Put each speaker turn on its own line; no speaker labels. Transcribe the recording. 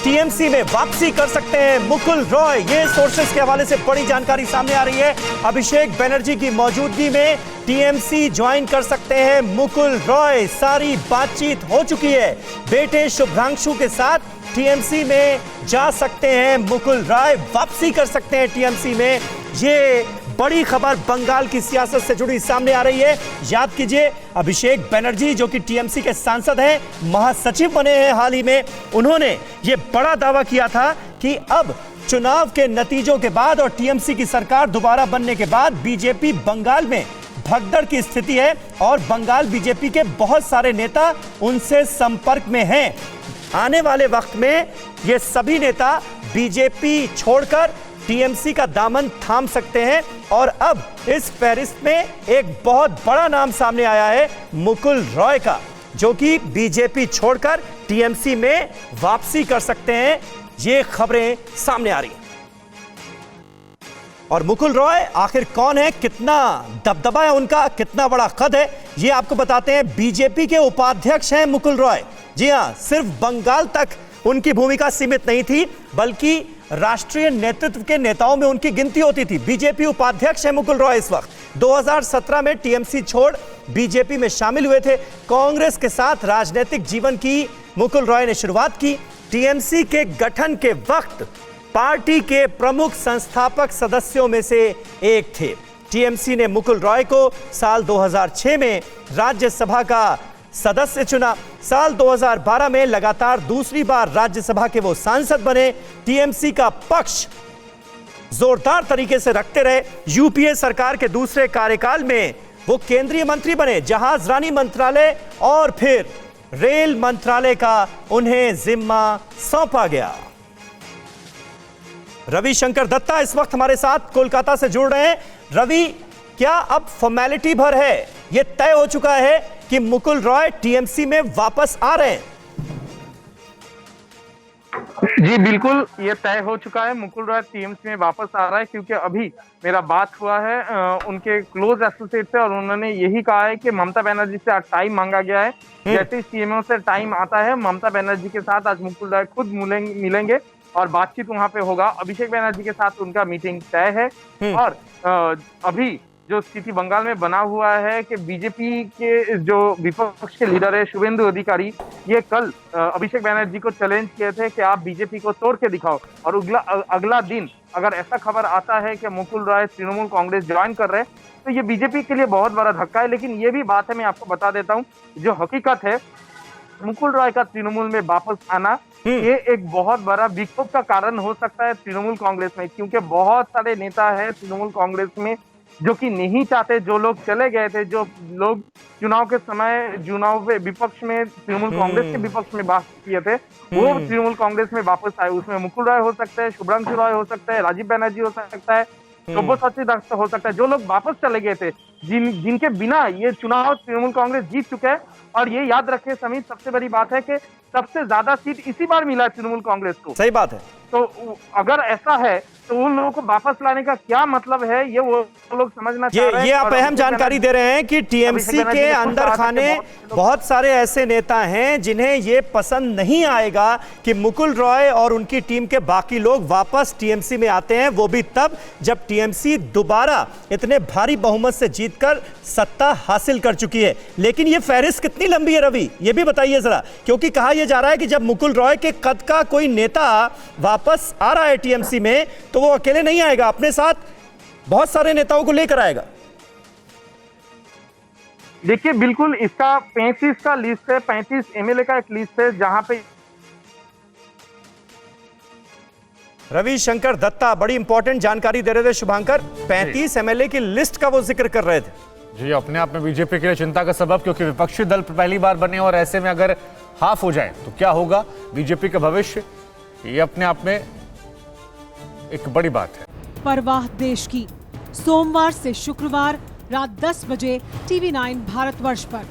TMC में वापसी कर सकते हैं मुकुल रॉय। ये सोर्सेस के हवाले से बड़ी जानकारी सामने आ रही है। अभिषेक बनर्जी की मौजूदगी में टीएमसी ज्वाइन कर सकते हैं मुकुल रॉय। सारी बातचीत हो चुकी है। बेटे शुभ्रांशु के साथ टीएमसी में जा सकते हैं मुकुल रॉय, वापसी कर सकते हैं टीएमसी में। ये बड़ी खबर बंगाल की सियासत से जुड़ी सामने आ रही है। याद कीजिए, अभिषेक बनर्जी जो कि टीएमसी के सांसद हैं, महासचिव बने हैं हाल ही में, उन्होंने ये बड़ा दावा किया था कि अब चुनाव के नतीजों के बाद और टीएमसी की सरकार दोबारा बनने के बाद बीजेपी बंगाल में भगदड़ की स्थिति है और बंगाल बीजेपी के बहुत सारे नेता उनसे संपर्क में हैं। आने वाले वक्त में ये सभी नेता बीजेपी छोड़कर टीएमसी का दामन थाम सकते हैं। और अब इस फहरिस्त में एक बहुत बड़ा नाम सामने आया है मुकुल रॉय का, जो कि बीजेपी छोड़कर टीएमसी में वापसी कर सकते हैं। ये खबरें सामने आ रही हैं। और मुकुल रॉय आखिर कौन है, कितना दबदबा है उनका, कितना बड़ा कद है, ये आपको बताते हैं। बीजेपी के उपाध्यक्ष हैं मुकुल रॉय। जी हां, सिर्फ बंगाल तक उनकी भूमिका सीमित नहीं थी, बल्कि राष्ट्रीय नेतृत्व के नेताओं में उनकी गिनती होती थी। बीजेपी उपाध्यक्ष है मुकुल रॉय इस वक्त। 2017 में टीएमसी छोड़ बीजेपी में शामिल हुए थे। कांग्रेस के साथ राजनीतिक जीवन की मुकुल रॉय ने शुरुआत की। टीएमसी के गठन के वक्त पार्टी के प्रमुख संस्थापक सदस्यों में से एक थे। टीएमसी ने मुकुल रॉय को साल 2006 में राज्यसभा का सदस्य चुना। साल 2012 में लगातार दूसरी बार राज्यसभा के वो सांसद बने। टीएमसी का पक्ष जोरदार तरीके से रखते रहे। यूपीए सरकार के दूसरे कार्यकाल में वो केंद्रीय मंत्री बने, जहाज रानी मंत्रालय और फिर रेल मंत्रालय का उन्हें जिम्मा सौंपा गया। रविशंकर दत्ता इस वक्त हमारे साथ कोलकाता से जुड़ रहे हैं। रवि, क्या अब फॉर्मेलिटी भर है, यह तय हो चुका है कि मुकुल रॉय टीएमसी में वापस आ रहे हैं?
जी बिल्कुल, ये तय हो चुका है। मुकुल रॉय टीएमसी में वापस आ रहा है, क्योंकि अभी मेरा बात हुआ है उनके क्लोज एसोसिएट से और उन्होंने यही कहा है कि ममता बनर्जी से आज टाइम मांगा गया है। जैसे ही सीएमओ से टाइम आता है, ममता बनर्जी के साथ आज मुकुल रॉय खुद मिलेंगे और बातचीत वहां पे होगा। अभिषेक बनर्जी के साथ उनका मीटिंग तय है। और अभी जो स्थिति बंगाल में बना हुआ है कि बीजेपी के जो विपक्ष के लीडर है शुभेंदु अधिकारी, ये कल अभिषेक बनर्जी को चैलेंज किए थे कि आप बीजेपी को तोड़ के दिखाओ। और अगला दिन अगर ऐसा खबर आता है कि मुकुल रॉय तृणमूल कांग्रेस ज्वाइन कर रहे हैं, तो ये बीजेपी के लिए बहुत बड़ा धक्का है। लेकिन ये भी बात है, मैं आपको बता देता हूँ, जो हकीकत है मुकुल रॉय का तृणमूल में वापस आना, ये एक बहुत बड़ा विक्षोभ का कारण हो सकता है तृणमूल कांग्रेस में, क्योंकि बहुत सारे नेता है तृणमूल कांग्रेस में जो कि नहीं चाहते, जो लोग चले गए थे, जो लोग चुनाव के समय चुनाव में विपक्ष में तृणमूल कांग्रेस के विपक्ष में बात किए थे, वो तृणमूल कांग्रेस में वापस आए। उसमें मुकुल रॉय हो सकते हैं, शुभ्रांशु रॉय हो सकता है, राजीव बनर्जी हो सकता है, सब्यसाची दत्त हो सकता है। जो लोग वापस चले गए थे, जिनके बिना ये चुनाव तृणमूल कांग्रेस जीत चुके हैं। और ये याद रखें समीर, सबसे बड़ी बात है कि सबसे ज्यादा सीट इसी बार मिला है तृणमूल कांग्रेस को।
सही बात है।
तो अगर ऐसा है तो उन लोगों को वापस लाने का क्या मतलब है, ये वो लोग समझना चाह रहे हैं।
ये आप अहम जानकारी दे रहे हैं कि टीएमसी के अंदर खाने बहुत सारे ऐसे नेता हैं जिन्हें ये पसंद नहीं आएगा कि मुकुल रॉय और उनकी टीम के बाकी लोग वापस टीएमसी में आते हैं, वो भी तब जब टीएमसी दोबारा इतने भारी बहुमत से जीतकर सत्ता हासिल कर चुकी है। लेकिन ये फहरिस्त कितनी लंबी है रवि, ये भी बताइए जरा, क्योंकि कहा यह जा रहा है कि जब मुकुल रॉय के कद का कोई नेता वापस आ रहा है टीएमसी में, तो वो अकेले नहीं आएगा, अपने साथ बहुत सारे नेताओं को लेकर आएगा।
देखिए बिल्कुल, इसका 35 का लिस्ट है, 35 एमएलए का एक लिस्ट है, जहां पे
रविशंकर दत्ता बड़ी इंपॉर्टेंट जानकारी दे रहे थे। शुभांकर, 35 एमएलए की लिस्ट का वो जिक्र कर रहे थे।
जी, अपने आप में बीजेपी के लिए चिंता का सबब, क्योंकि विपक्षी दल पहली बार बने और ऐसे में अगर हाफ हो जाए तो क्या होगा बीजेपी का भविष्य, ये अपने आप में एक बड़ी बात है।
परवाह देश की, सोमवार से शुक्रवार रात 10 बजे TV9 भारतवर्ष पर।